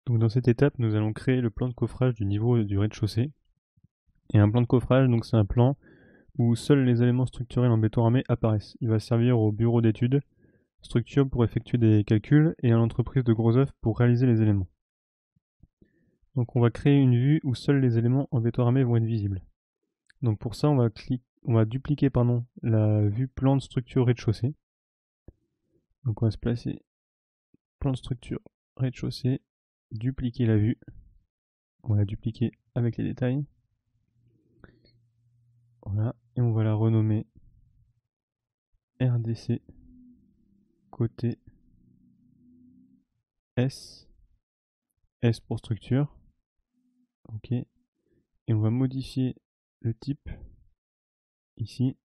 Donc dans cette étape, nous allons créer le plan de coffrage du niveau du rez-de-chaussée. Et un plan de coffrage, donc c'est un plan où seuls les éléments structurels en béton armé apparaissent. Il va servir au bureau d'études, structure pour effectuer des calculs et à l'entreprise de gros œuvres pour réaliser les éléments. Donc on va créer une vue où seuls les éléments en béton armé vont être visibles. Donc pour ça, on va dupliquer la vue plan de structure rez-de-chaussée. Donc on va se placer plan de structure rez-de-chaussée, dupliquer la vue. On va la dupliquer avec les détails. Voilà, et on va la renommer RDC côté S. S pour structure. Ok. Et on va modifier le type ici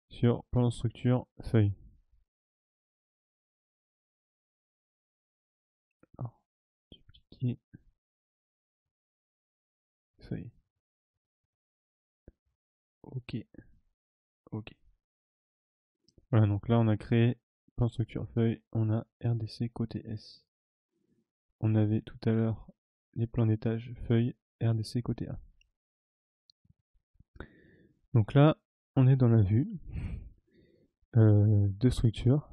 sur plan de structure feuille. Alors, dupliquer feuille. Ok. Ok. Voilà, donc là on a créé plan de structure feuille, on a RDC côté S. On avait tout à l'heure les plans d'étage feuille RDC côté A. Donc là, on est dans la vue de structure.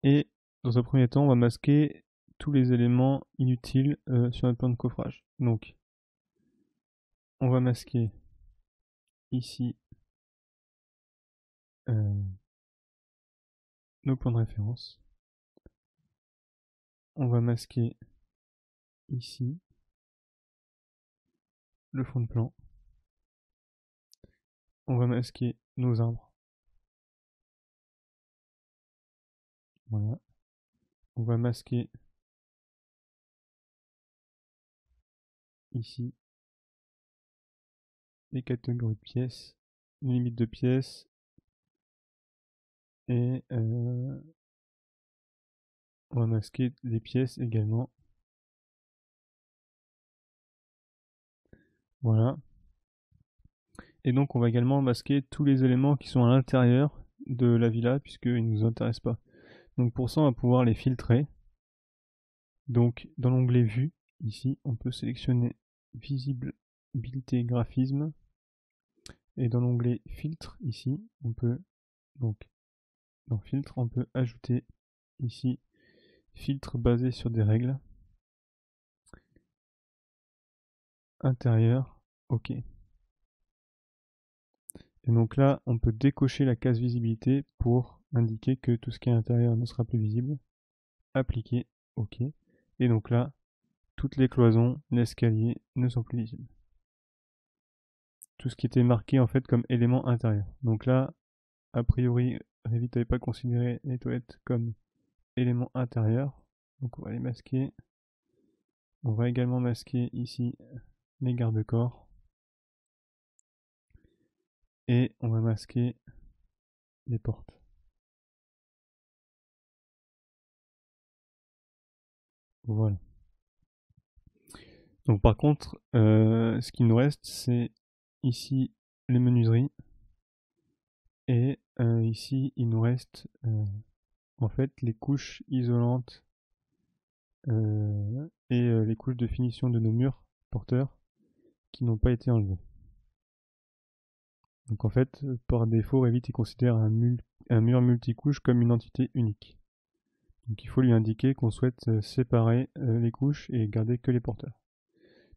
Et dans un premier temps, on va masquer tous les éléments inutiles sur notre plan de coffrage. Donc, on va masquer ici nos plans de référence. On va masquer ici le fond de plan. On va masquer nos arbres. Voilà. On va masquer ici les catégories de pièces, les limites de pièces et on va masquer les pièces également. Voilà. Et donc on va également masquer tous les éléments qui sont à l'intérieur de la villa puisqu'ils ne nous intéressent pas. Donc pour ça on va pouvoir les filtrer. Donc dans l'onglet vue, ici on peut sélectionner visibilité graphisme. Et dans l'onglet filtre ici, on peut donc dans filtre on peut ajouter ici filtre basé sur des règles. Intérieur, ok. Et donc là, on peut décocher la case visibilité pour indiquer que tout ce qui est à l'intérieur ne sera plus visible. Appliquer, ok. Et donc là, toutes les cloisons, l'escalier ne sont plus visibles. Tout ce qui était marqué en fait comme élément intérieur. Donc là, a priori, Revit n'avait pas considéré les toilettes comme élément intérieur. Donc on va les masquer. On va également masquer ici les garde-corps. Et on va masquer les portes. Voilà. Donc par contre, ce qui nous reste, c'est ici les menuiseries. Et ici, il nous reste en fait les couches isolantes et les couches de finition de nos murs porteurs qui n'ont pas été enlevés. Donc en fait, par défaut, Revit considère un mur multicouche comme une entité unique. Donc il faut lui indiquer qu'on souhaite séparer les couches et garder que les porteurs.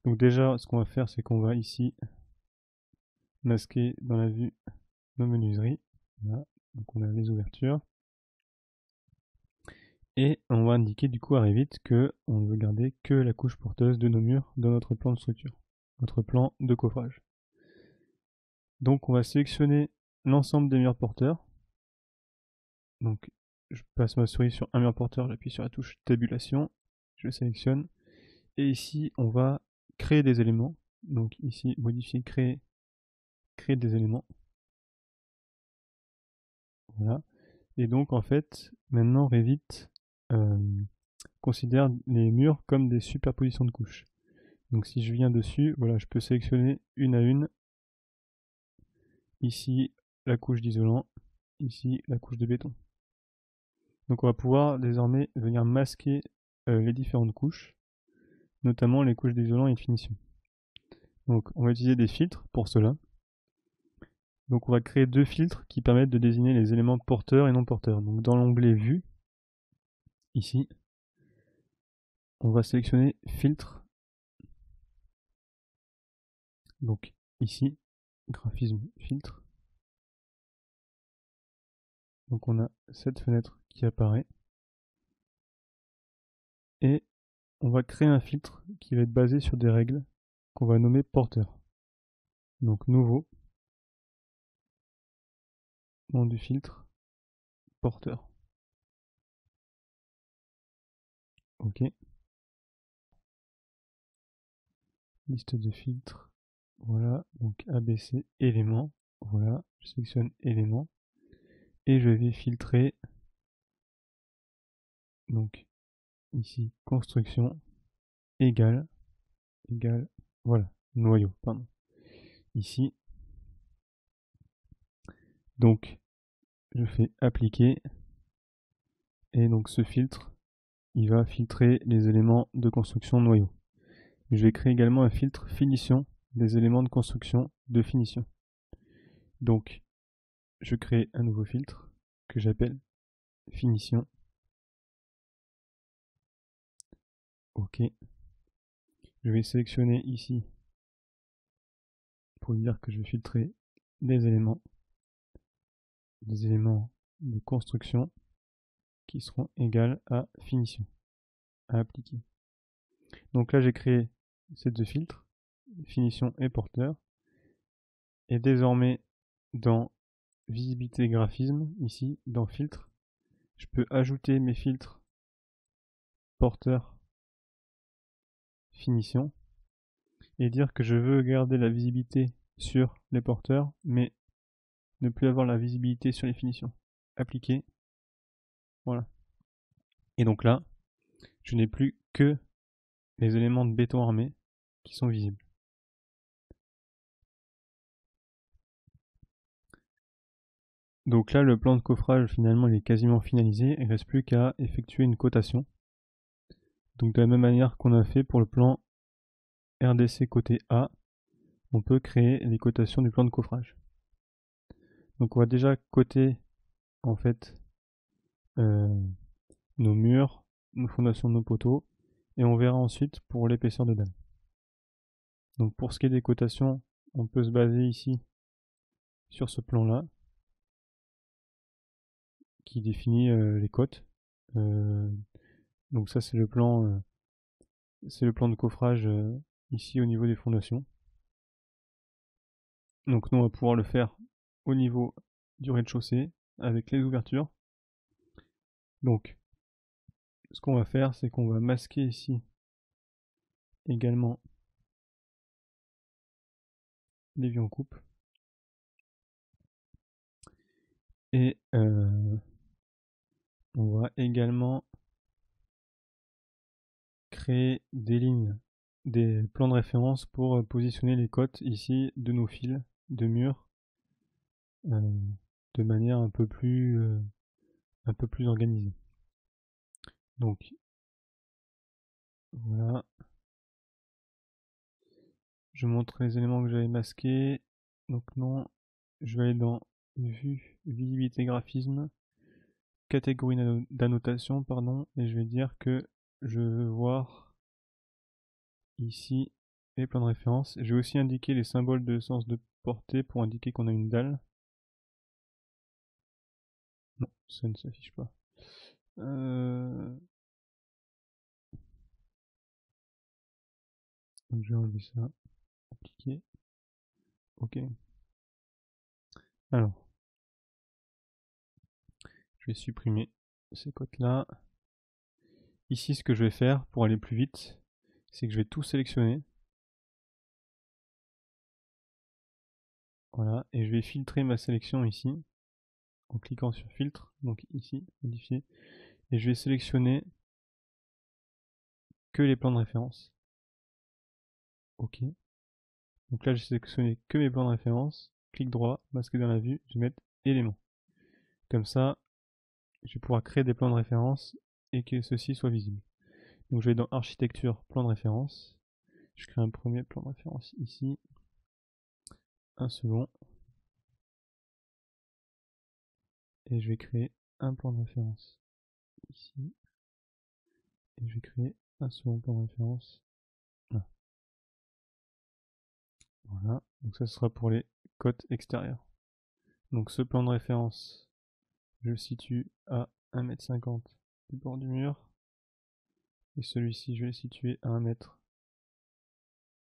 Donc déjà, ce qu'on va faire, c'est qu'on va ici masquer dans la vue nos menuiseries. Voilà. Donc on a les ouvertures. Et on va indiquer du coup à Revit que on ne veut garder que la couche porteuse de nos murs dans notre plan de structure, notre plan de coffrage. Donc on va sélectionner l'ensemble des murs porteurs. Donc je passe ma souris sur un mur porteur, j'appuie sur la touche tabulation, je sélectionne. Et ici on va créer des éléments. Donc ici modifier, créer des éléments. Voilà. Et donc en fait, maintenant Revit considère les murs comme des superpositions de couches. Donc si je viens dessus, voilà, je peux sélectionner une à une. Ici, la couche d'isolant. Ici, la couche de béton. Donc on va pouvoir désormais venir masquer les différentes couches, notamment les couches d'isolant et de finition. Donc on va utiliser des filtres pour cela. Donc on va créer deux filtres qui permettent de désigner les éléments porteurs et non porteurs. Donc dans l'onglet Vue, ici, on va sélectionner Filtre. Donc ici, Graphisme, Filtre. Donc on a cette fenêtre qui apparaît. Et on va créer un filtre qui va être basé sur des règles qu'on va nommer porteur. Donc nouveau, nom du filtre, porteur. OK. Liste de filtres. Voilà, donc ABC, éléments. Voilà, je sélectionne éléments. Et je vais filtrer, donc ici, construction, égale, voilà, noyau, pardon. Ici, donc je fais appliquer, et donc ce filtre, il va filtrer les éléments de construction noyau. Je vais créer également un filtre finition des éléments de construction de finition. Donc, je crée un nouveau filtre que j'appelle finition. OK. Je vais sélectionner ici pour dire que je vais filtrer des éléments de construction qui seront égales à finition, à appliquer. Donc là, j'ai créé ces deux filtres, finition et porteur. Et désormais, dans visibilité graphisme, ici, dans filtre, je peux ajouter mes filtres porteur, finition, et dire que je veux garder la visibilité sur les porteurs, mais ne plus avoir la visibilité sur les finitions. Appliquer. Voilà. Et donc là, je n'ai plus que les éléments de béton armé qui sont visibles. Donc là, le plan de coffrage, finalement, il est quasiment finalisé. Il ne reste plus qu'à effectuer une cotation. Donc de la même manière qu'on a fait pour le plan RDC côté A, on peut créer les cotations du plan de coffrage. Donc on va déjà coter, en fait, nos murs, nos fondations de nos poteaux, et on verra ensuite pour l'épaisseur de dalle. Donc pour ce qui est des cotations, on peut se baser ici sur ce plan-là, qui définit les cotes. Donc ça c'est le plan de coffrage ici au niveau des fondations. Donc nous on va pouvoir le faire au niveau du rez-de-chaussée avec les ouvertures. Donc ce qu'on va faire, c'est qu'on va masquer ici également les vues en coupe. Et on va également créer des lignes, des plans de référence pour positionner les cotes ici de nos fils de mur de manière un peu plus organisée. Donc voilà, je montre les éléments que j'avais masqués. Donc non, je vais aller dans vue, visibilité graphisme, catégorie d'annotation, pardon, et je vais dire que je veux voir ici les plans de référence. Je vais aussi indiquer les symboles de sens de portée pour indiquer qu'on a une dalle. Non, ça ne s'affiche pas. Donc je vais enlever ça, appliquer. OK. Alors, je vais supprimer ces cotes-là. Ici, ce que je vais faire pour aller plus vite, c'est que je vais tout sélectionner. Voilà, et je vais filtrer ma sélection ici, en cliquant sur filtre, donc ici, modifier, et je vais sélectionner que les plans de référence. OK. Donc là, j'ai sélectionné que mes plans de référence, clic droit, masquer dans la vue, je vais mettre éléments. Comme ça, je vais pouvoir créer des plans de référence et que ceux-ci soient visibles. Donc je vais dans architecture, plan de référence. Je crée un premier plan de référence ici. Un second. Et je vais créer un plan de référence ici. Et je vais créer un second plan de référence là. Voilà. Donc ça sera pour les côtes extérieures. Donc ce plan de référence, je le situe à 1,50 m du bord du mur. Et celui-ci, je vais le situer à 1 m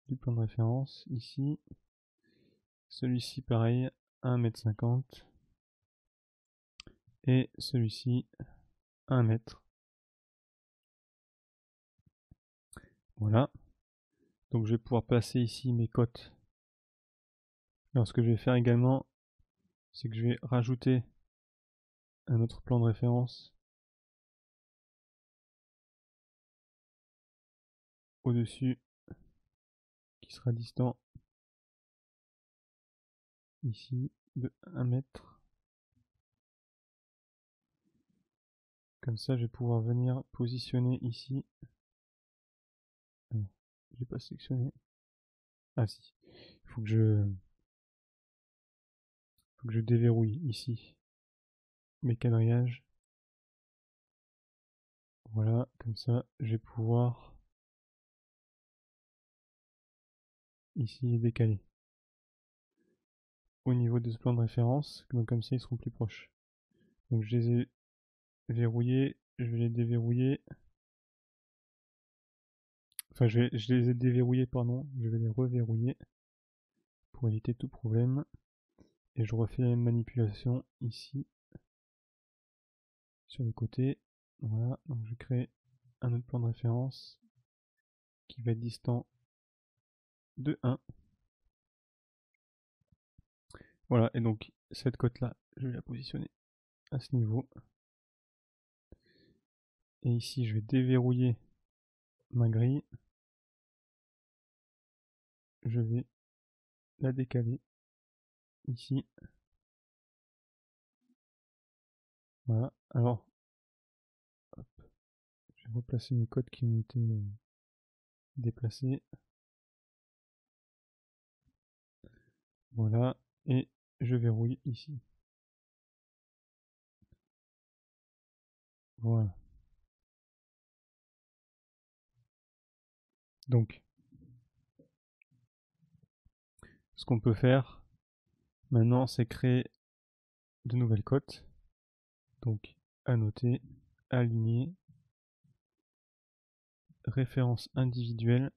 du plan de référence, ici. Celui-ci, pareil, à 1,50 m. Et celui-ci, à 1 m. Voilà. Donc je vais pouvoir placer ici mes côtes. Alors ce que je vais faire également, c'est que je vais rajouter un autre plan de référence au-dessus, qui sera distant ici de 1 m. Comme ça, je vais pouvoir venir positionner ici. J'ai pas sélectionné. Ah si. Il faut que je déverrouille ici mes quadrillages. Voilà, comme ça, je vais pouvoir ici les décaler au niveau de ce plan de référence. Donc comme ça, ils seront plus proches. Donc je les ai verrouillés, je vais les déverrouiller. Enfin, je les ai déverrouillés, pardon. Je vais les reverrouiller pour éviter tout problème. Et je refais la même manipulation ici sur le côté. Voilà, donc je crée un autre plan de référence qui va être distant de 1. Voilà, et donc cette côte là, je vais la positionner à ce niveau. Et ici, je vais déverrouiller ma grille. Je vais la décaler ici. Voilà, alors hop, je vais replacer mes côtes qui ont été déplacées. Voilà, et je verrouille ici. Voilà. Donc, ce qu'on peut faire maintenant, c'est créer de nouvelles côtes. Donc, annoter, aligner, référence individuelle.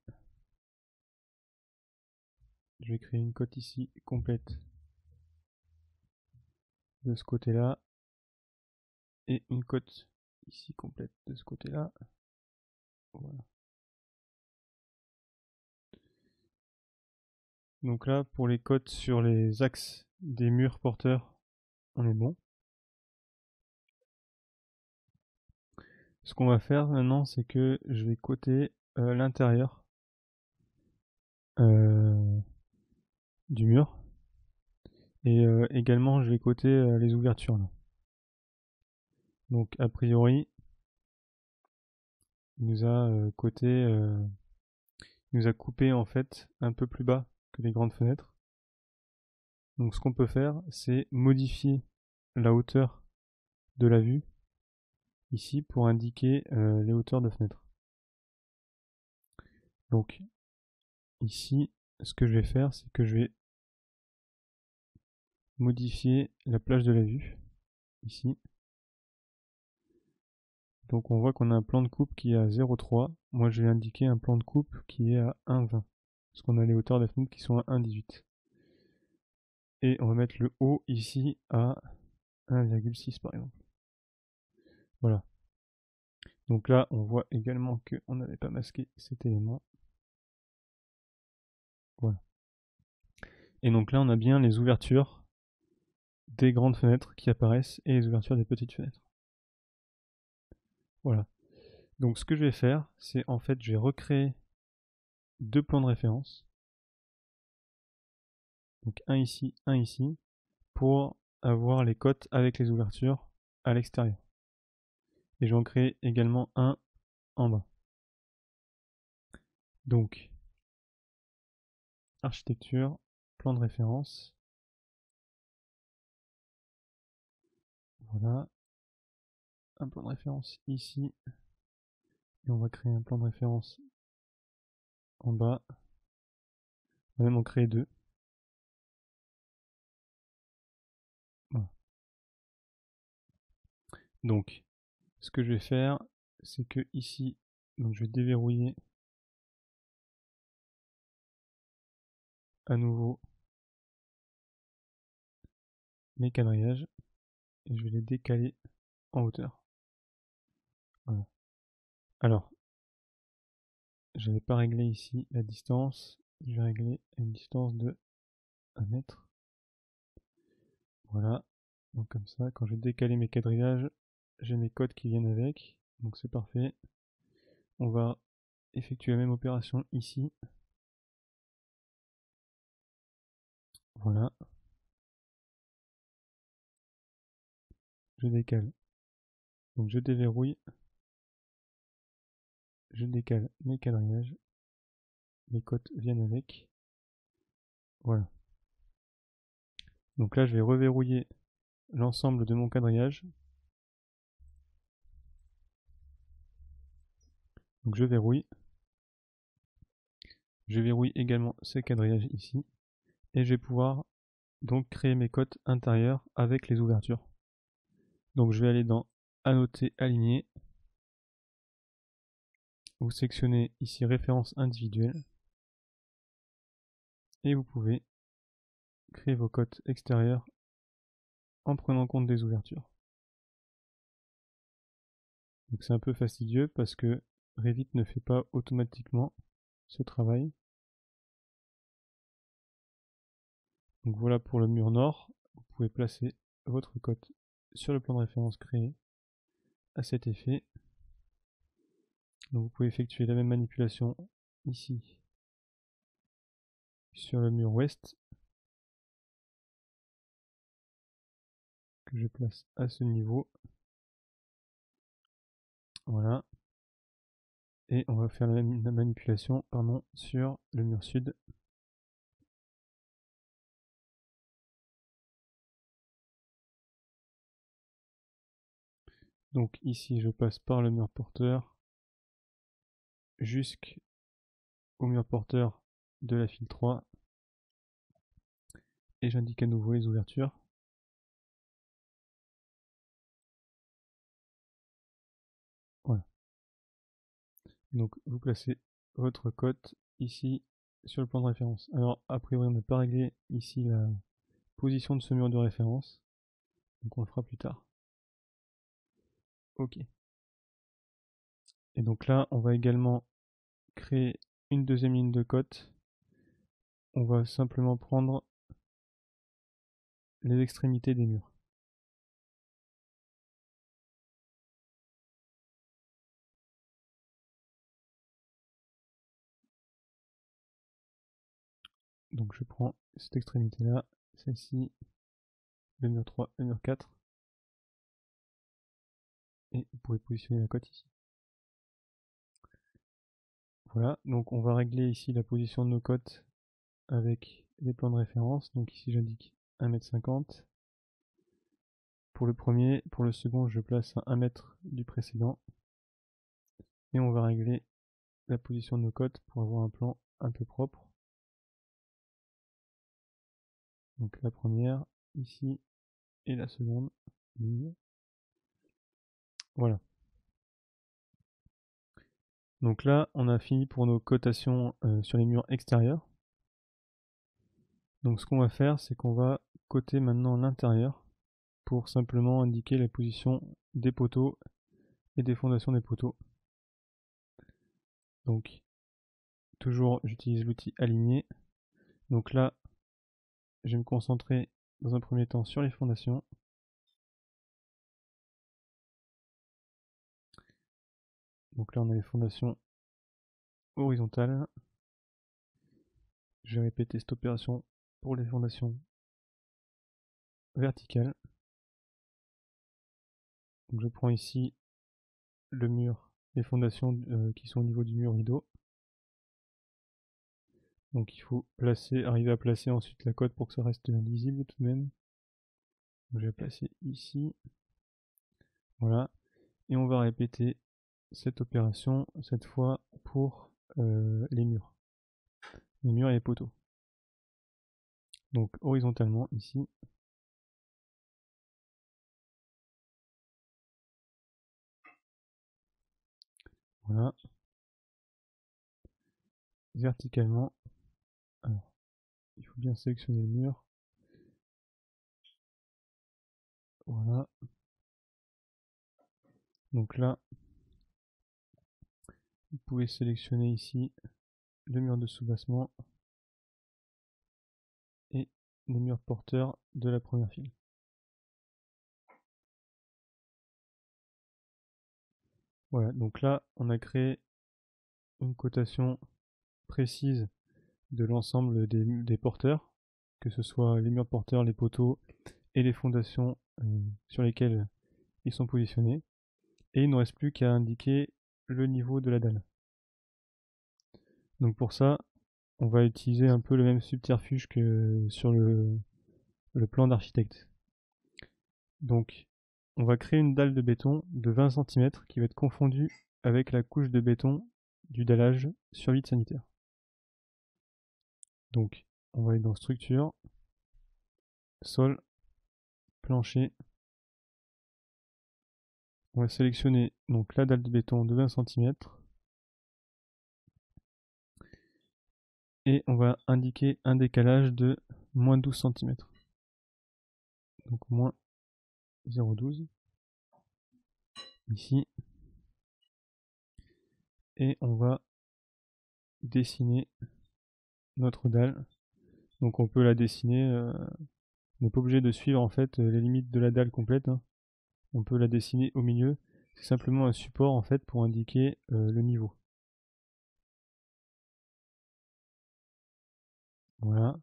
Je vais créer une côte ici complète de ce côté-là et une côte ici complète de ce côté-là. Voilà. Donc là, pour les côtes sur les axes des murs porteurs, on est bon. Ce qu'on va faire maintenant, c'est que je vais coter l'intérieur du mur. Et également, je vais coter les ouvertures là. Donc a priori, il nous a il nous a coupé en fait un peu plus bas que les grandes fenêtres. Donc ce qu'on peut faire, c'est modifier la hauteur de la vue ici pour indiquer les hauteurs de fenêtres. Donc ici, ce que je vais faire, c'est que je vais modifier la plage de la vue ici. Donc on voit qu'on a un plan de coupe qui est à 0,3. Moi je vais indiquer un plan de coupe qui est à 1,20. Parce qu'on a les hauteurs de fenêtres qui sont à 1,18. Et on va mettre le haut ici à 1,6 par exemple. Voilà. Donc là on voit également qu'on n'avait pas masqué cet élément. Voilà. Et donc là on a bien les ouvertures des grandes fenêtres qui apparaissent et les ouvertures des petites fenêtres. Voilà. Donc ce que je vais faire, c'est en fait je vais recréer deux plans de référence. Donc un ici, pour avoir les côtes avec les ouvertures à l'extérieur. Et je vais en créer également un en bas. Donc, architecture, plan de référence. Voilà. Un plan de référence ici. Et on va créer un plan de référence en bas. On va même en créer deux. Voilà. Donc, ce que je vais faire, c'est que ici, donc je vais déverrouiller à nouveau mes quadrillages et je vais les décaler en hauteur. Voilà. Alors, je n'avais pas réglé ici la distance, je vais régler à une distance de 1 mètre. Voilà, donc comme ça, quand je vais décaler mes quadrillages, j'ai mes codes qui viennent avec, donc c'est parfait. On va effectuer la même opération ici. Voilà. Je décale. Donc je déverrouille. Je décale mes quadrillages. Les cotes viennent avec. Voilà. Donc là, je vais reverrouiller l'ensemble de mon quadrillage. Donc je verrouille. Je verrouille également ces quadrillages ici. Et je vais pouvoir donc créer mes cotes intérieures avec les ouvertures. Donc je vais aller dans Annoter, aligner. Vous sélectionnez ici référence individuelle. Et vous pouvez créer vos cotes extérieures en prenant compte des ouvertures. Donc c'est un peu fastidieux parce que Revit ne fait pas automatiquement ce travail. Donc voilà pour le mur nord, vous pouvez placer votre cote sur le plan de référence créé à cet effet. Donc vous pouvez effectuer la même manipulation ici sur le mur ouest que je place à ce niveau. Voilà. Et on va faire la même manipulation sur le mur sud. Donc ici je passe par le mur porteur jusqu'au mur porteur de la file 3 et j'indique à nouveau les ouvertures. Voilà. Donc vous placez votre cote ici sur le plan de référence. Alors a priori on n'a pas réglé ici la position de ce mur de référence, donc on le fera plus tard. Ok. Et donc là on va également créer une deuxième ligne de cote. On va simplement prendre les extrémités des murs. Donc je prends cette extrémité là, celle-ci, le mur 3, le mur 4. Et vous pouvez positionner la cote ici. Voilà, donc on va régler ici la position de nos cotes avec les plans de référence. Donc ici j'indique 1,50 m. Pour le premier, pour le second, je place à 1 mètre du précédent. Et on va régler la position de nos cotes pour avoir un plan un peu propre. Donc la première, ici, et la seconde ligne. Voilà. Donc là, on a fini pour nos cotations sur les murs extérieurs. Donc ce qu'on va faire, c'est qu'on va coter maintenant l'intérieur pour simplement indiquer la position des poteaux et des fondations des poteaux. Donc toujours j'utilise l'outil aligner. Donc là, je vais me concentrer dans un premier temps sur les fondations. Donc là on a les fondations horizontales. Je vais répéter cette opération pour les fondations verticales. Donc je prends ici le mur, les fondations qui sont au niveau du mur rideau. Donc il faut arriver à placer ensuite la cote pour que ça reste lisible tout de même. Donc, je vais placer ici. Voilà. Et on va répéter cette opération, cette fois pour les murs et les poteaux. Donc horizontalement ici. Voilà. Verticalement. Alors, il faut bien sélectionner le mur. Voilà. Donc là, vous pouvez sélectionner ici le mur de soubassement et les murs porteurs de la première file. Voilà, donc là, on a créé une cotation précise de l'ensemble des porteurs, que ce soit les murs porteurs, les poteaux et les fondations sur lesquelles ils sont positionnés. Et il ne reste plus qu'à indiquer le niveau de la dalle. Donc pour ça, on va utiliser un peu le même subterfuge que sur le plan d'architecte. Donc on va créer une dalle de béton de 20 cm qui va être confondue avec la couche de béton du dallage sur vide sanitaire. Donc on va aller dans structure, sol, plancher. On va sélectionner donc la dalle de béton de 20 cm et on va indiquer un décalage de moins 12 cm. Donc moins 0,12 ici. Et on va dessiner notre dalle. Donc on peut la dessiner, on n'est pas obligé de suivre en fait les limites de la dalle complète, hein. On peut la dessiner au milieu. C'est simplement un support en fait pour indiquer le niveau. Voilà.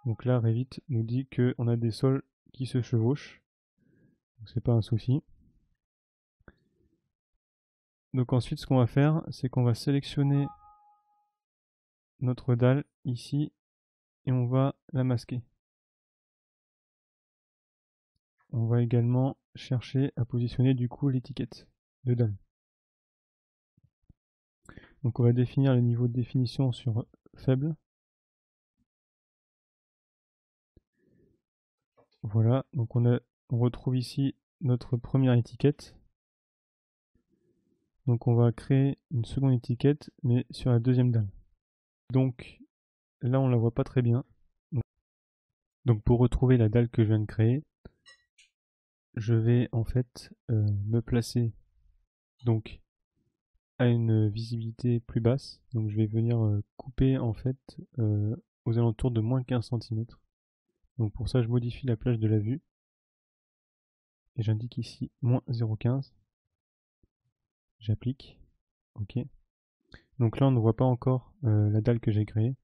Donc là, Revit nous dit qu'on a des sols qui se chevauchent. Donc c'est pas un souci. Donc ensuite, ce qu'on va faire, c'est qu'on va sélectionner notre dalle ici et on va la masquer. On va également chercher à positionner du coup l'étiquette de dalle. Donc on va définir le niveau de définition sur faible. Voilà, donc on retrouve ici notre première étiquette. Donc on va créer une seconde étiquette, mais sur la deuxième dalle. Donc là on la voit pas très bien. Donc pour retrouver la dalle que je viens de créer, je vais en fait me placer donc à une visibilité plus basse. Donc je vais venir couper en fait aux alentours de moins 15 cm. Donc pour ça je modifie la plage de la vue. Et j'indique ici moins 0,15. J'applique. OK. Donc là on ne voit pas encore la dalle que j'ai créée.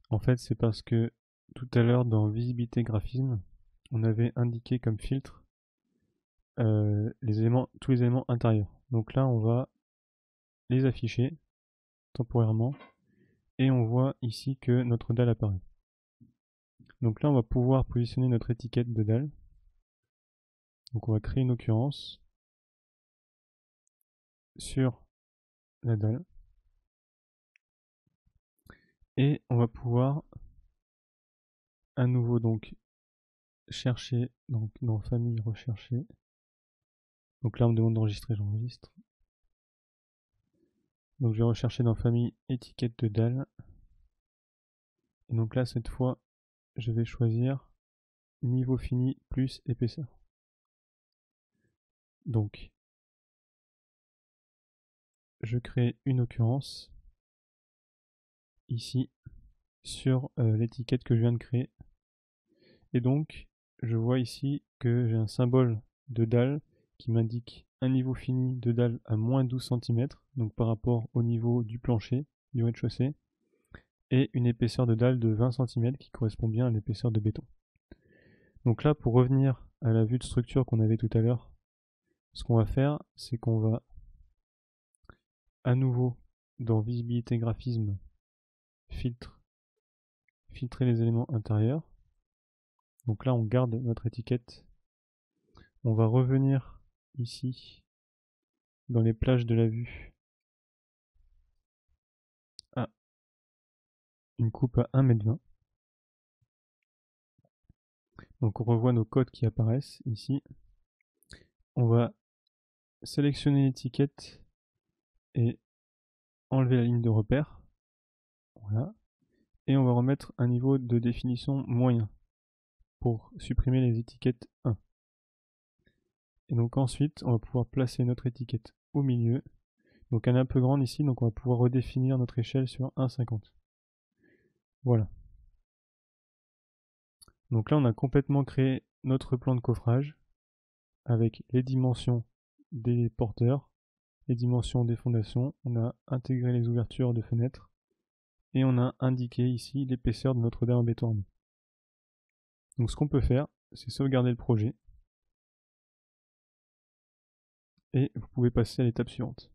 En fait c'est parce que tout à l'heure dans visibilité graphisme, on avait indiqué comme filtre tous les éléments intérieurs. Donc là on va les afficher temporairement et on voit ici que notre dalle apparaît. Donc là on va pouvoir positionner notre étiquette de dalle. Donc on va créer une occurrence sur la dalle et on va pouvoir à nouveau donc chercher donc dans famille rechercher. Donc là on me demande d'enregistrer, j'enregistre. Donc je vais rechercher dans famille étiquette de dalle. Et donc là cette fois je vais choisir niveau fini plus épaisseur. Donc je crée une occurrence ici sur l'étiquette que je viens de créer. Et donc je vois ici que j'ai un symbole de dalle qui m'indique un niveau fini de dalle à moins 12 cm, donc par rapport au niveau du plancher du rez-de-chaussée, et une épaisseur de dalle de 20 cm qui correspond bien à l'épaisseur de béton. Donc là, pour revenir à la vue de structure qu'on avait tout à l'heure, ce qu'on va faire, c'est qu'on va à nouveau dans visibilité graphisme filtrer les éléments intérieurs. Donc là on garde notre étiquette. On va revenir ici dans les plages de la vue à une coupe à 1,20 m. Donc on revoit nos codes qui apparaissent ici. On va sélectionner l'étiquette et enlever la ligne de repère. Voilà. Et on va remettre un niveau de définition moyen pour supprimer les étiquettes 1. Et donc ensuite, on va pouvoir placer notre étiquette au milieu. Donc elle est un peu grande ici, donc on va pouvoir redéfinir notre échelle sur 1,50. Voilà. Donc là, on a complètement créé notre plan de coffrage avec les dimensions des porteurs, les dimensions des fondations. On a intégré les ouvertures de fenêtres et on a indiqué ici l'épaisseur de notre dalle en béton armé. Donc ce qu'on peut faire, c'est sauvegarder le projet et vous pouvez passer à l'étape suivante.